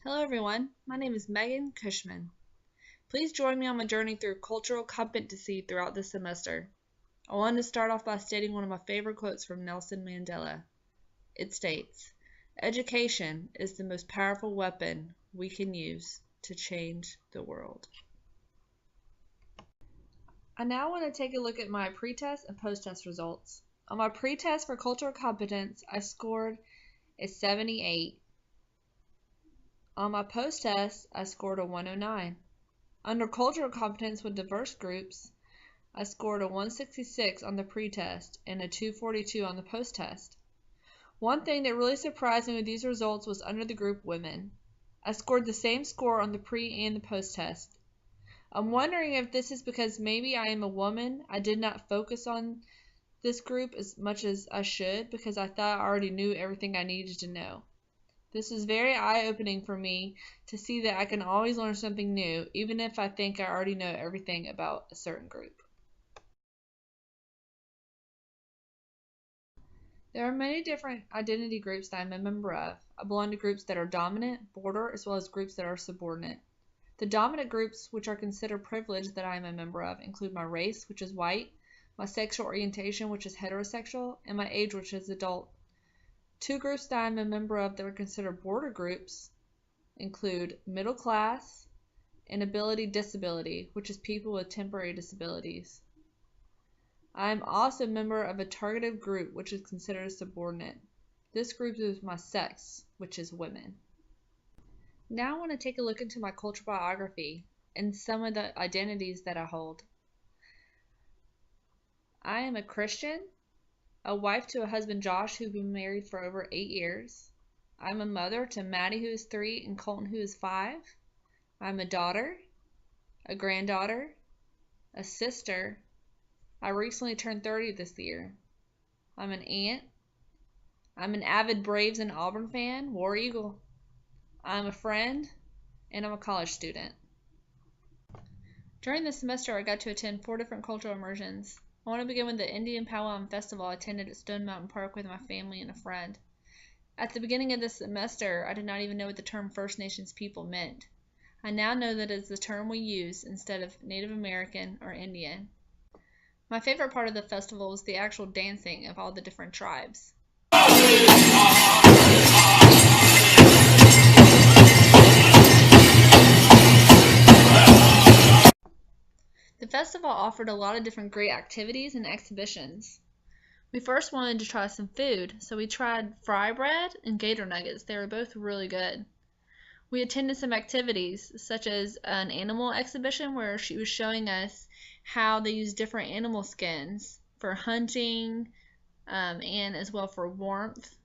Hello everyone, my name is Megan Cushman. Please join me on my journey through cultural competency throughout this semester. I want to start off by stating one of my favorite quotes from Nelson Mandela. It states, "Education is the most powerful weapon we can use to change the world." I now want to take a look at my pretest and posttest results. On my pretest for cultural competence, I scored a 78. On my post-test, I scored a 109. Under cultural competence with diverse groups, I scored a 166 on the pretest and a 242 on the post-test. One thing that really surprised me with these results was under the group women. I scored the same score on the pre and the post-test. I'm wondering if this is because maybe I am a woman. I did not focus on this group as much as I should because I thought I already knew everything I needed to know. This is very eye-opening for me to see that I can always learn something new, even if I think I already know everything about a certain group. There are many different identity groups that I'm a member of. I belong to groups that are dominant, border, as well as groups that are subordinate. The dominant groups, which are considered privileged that I am a member of, include my race, which is white, my sexual orientation, which is heterosexual, and my age, which is adult. Two groups that I'm a member of that are considered border groups include middle class and ability disability, which is people with temporary disabilities. I am also a member of a targeted group, which is considered subordinate. This group is my sex, which is women. Now I want to take a look into my cultural biography and some of the identities that I hold. I am a Christian, a wife to a husband, Josh, who've been married for over 8 years. I'm a mother to Maddie, who is 3, and Colton, who is 5. I'm a daughter, a granddaughter, a sister. I recently turned 30 this year. I'm an aunt. I'm an avid Braves and Auburn fan, War Eagle. I'm a friend, and I'm a college student. During this semester, I got to attend 4 different cultural immersions. I want to begin with the Indian Powwow Festival I attended at Stone Mountain Park with my family and a friend. At the beginning of this semester, I did not even know what the term First Nations people meant. I now know that it is the term we use instead of Native American or Indian. My favorite part of the festival was the actual dancing of all the different tribes. The festival offered a lot of different great activities and exhibitions. We first wanted to try some food, so we tried fry bread and gator nuggets. They were both really good. We attended some activities, such as an animal exhibition where she was showing us how they use different animal skins for hunting and as well for warmth.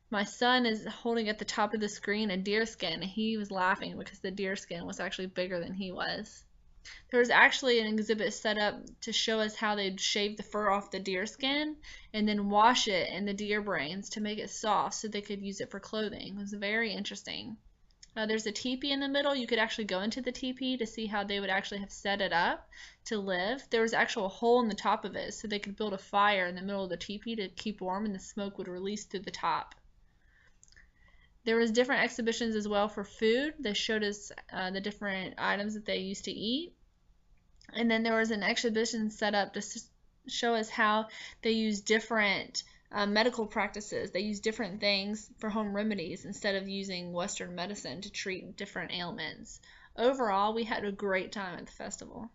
My son is holding at the top of the screen a deer skin, and he was laughing because the deer skin was actually bigger than he was. There was actually an exhibit set up to show us how they'd shave the fur off the deer skin and then wash it in the deer brains to make it soft so they could use it for clothing. It was very interesting. There's a teepee in the middle. You could actually go into the teepee to see how they would actually have set it up to live. There was actually a hole in the top of it so they could build a fire in the middle of the teepee to keep warm, and the smoke would release through the top. There was different exhibitions as well for food. They showed us the different items that they used to eat. And then there was an exhibition set up to show us how they use different medical practices. They use different things for home remedies instead of using Western medicine to treat different ailments. Overall, we had a great time at the festival.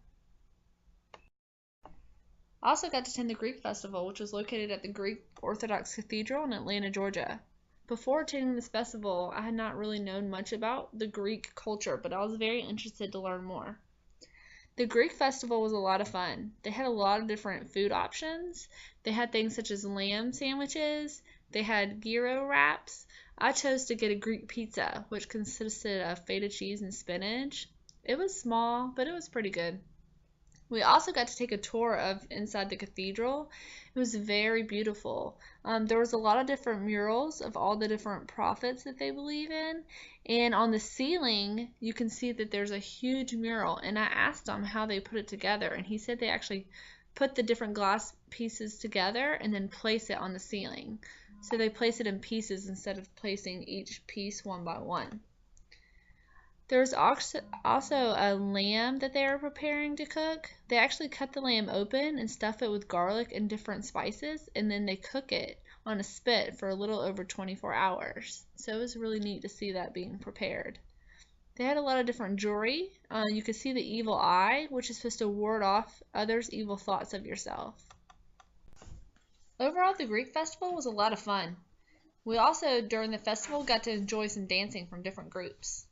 I also got to attend the Greek Festival, which was located at the Greek Orthodox Cathedral in Atlanta, Georgia. Before attending this festival, I had not really known much about the Greek culture, but I was very interested to learn more. The Greek festival was a lot of fun. They had a lot of different food options. They had things such as lamb sandwiches. They had gyro wraps. I chose to get a Greek pizza, which consisted of feta cheese and spinach. It was small, but it was pretty good. We also got to take a tour of inside the cathedral. It was very beautiful. There was a lot of different murals of all the different prophets that they believe in. And on the ceiling, you can see that there's a huge mural. And I asked him how they put it together. And he said they actually put the different glass pieces together and then place it on the ceiling. So they place it in pieces instead of placing each piece one by one. There was also a lamb that they were preparing to cook. They actually cut the lamb open and stuff it with garlic and different spices, and then they cook it on a spit for a little over 24 hours. So it was really neat to see that being prepared. They had a lot of different jewelry. You could see the evil eye, which is supposed to ward off others' evil thoughts of yourself. Overall, the Greek festival was a lot of fun. We also, during the festival, got to enjoy some dancing from different groups.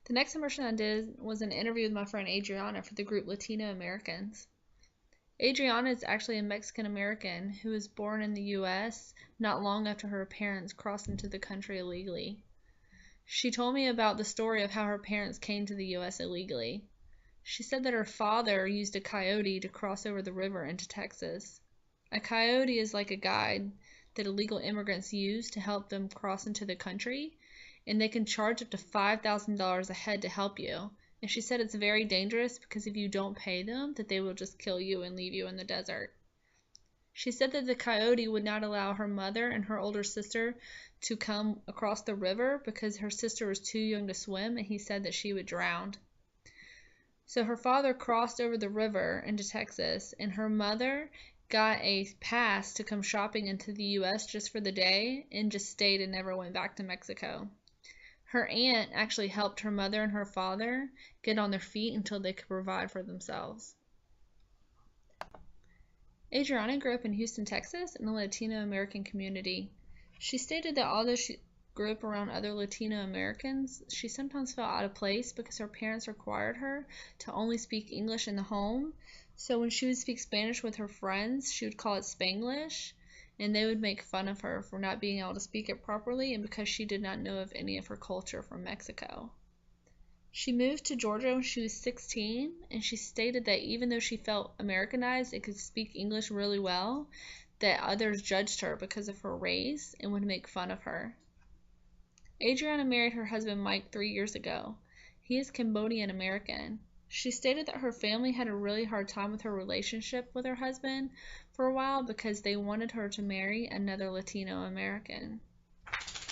The next immersion I did was an interview with my friend Adriana for the group Latino Americans. Adriana is actually a Mexican American who was born in the U.S. not long after her parents crossed into the country illegally. She told me about the story of how her parents came to the U.S. illegally. She said that her father used a coyote to cross over the river into Texas. A coyote is like a guide that illegal immigrants use to help them cross into the country, and they can charge up to $5,000 a head to help you. And she said it's very dangerous because if you don't pay them, that they will just kill you and leave you in the desert. She said that the coyote would not allow her mother and her older sister to come across the river because her sister was too young to swim, and he said that she would drown. So her father crossed over the river into Texas, and her mother got a pass to come shopping into the U.S. just for the day and just stayed and never went back to Mexico. Her aunt actually helped her mother and her father get on their feet until they could provide for themselves. Adriana grew up in Houston, Texas, in a Latino American community. She stated that although she grew up around other Latino Americans, she sometimes felt out of place because her parents required her to only speak English in the home. So when she would speak Spanish with her friends, she would call it Spanglish, and they would make fun of her for not being able to speak it properly and because she did not know of any of her culture from Mexico. She moved to Georgia when she was 16, and she stated that even though she felt Americanized and could speak English really well, that others judged her because of her race and would make fun of her. Adriana married her husband Mike 3 years ago. He is Cambodian American. She stated that her family had a really hard time with her relationship with her husband for a while because they wanted her to marry another Latino American.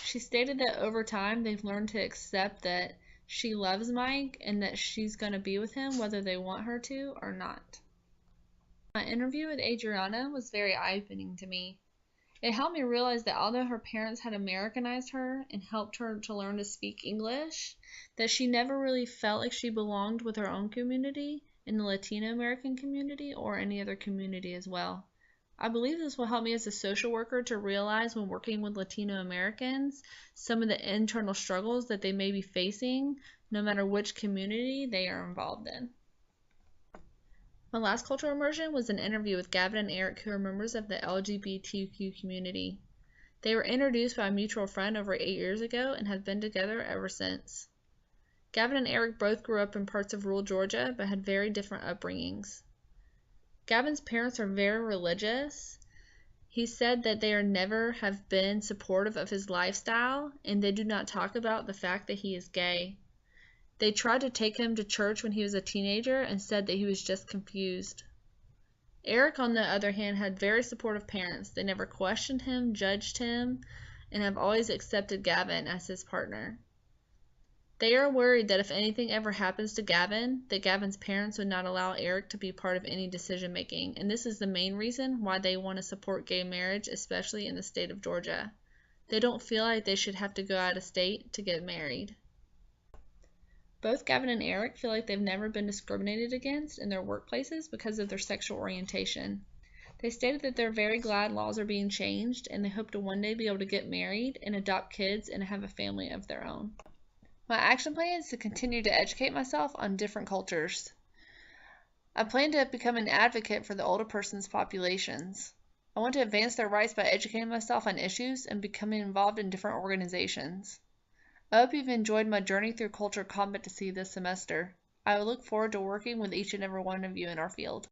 She stated that over time they've learned to accept that she loves Mike and that she's going to be with him whether they want her to or not. My interview with Adriana was very eye-opening to me. It helped me realize that although her parents had Americanized her and helped her to learn to speak English, that she never really felt like she belonged with her own community, in the Latino American community, or any other community as well. I believe this will help me as a social worker to realize when working with Latino Americans some of the internal struggles that they may be facing, no matter which community they are involved in. My last cultural immersion was an interview with Gavin and Eric, who are members of the LGBTQ community. They were introduced by a mutual friend over 8 years ago and have been together ever since. Gavin and Eric both grew up in parts of rural Georgia but had very different upbringings. Gavin's parents are very religious. He said that they never have been supportive of his lifestyle, and they do not talk about the fact that he is gay. They tried to take him to church when he was a teenager and said that he was just confused. Eric, on the other hand, had very supportive parents. They never questioned him, judged him, and have always accepted Gavin as his partner. They are worried that if anything ever happens to Gavin, that Gavin's parents would not allow Eric to be part of any decision making, and this is the main reason why they want to support gay marriage, especially in the state of Georgia. They don't feel like they should have to go out of state to get married. Both Gavin and Eric feel like they've never been discriminated against in their workplaces because of their sexual orientation. They stated that they're very glad laws are being changed, and they hope to one day be able to get married and adopt kids and have a family of their own. My action plan is to continue to educate myself on different cultures. I plan to become an advocate for the older person's populations. I want to advance their rights by educating myself on issues and becoming involved in different organizations. I hope you've enjoyed my journey through Cultural Competency this semester. I look forward to working with each and every one of you in our field.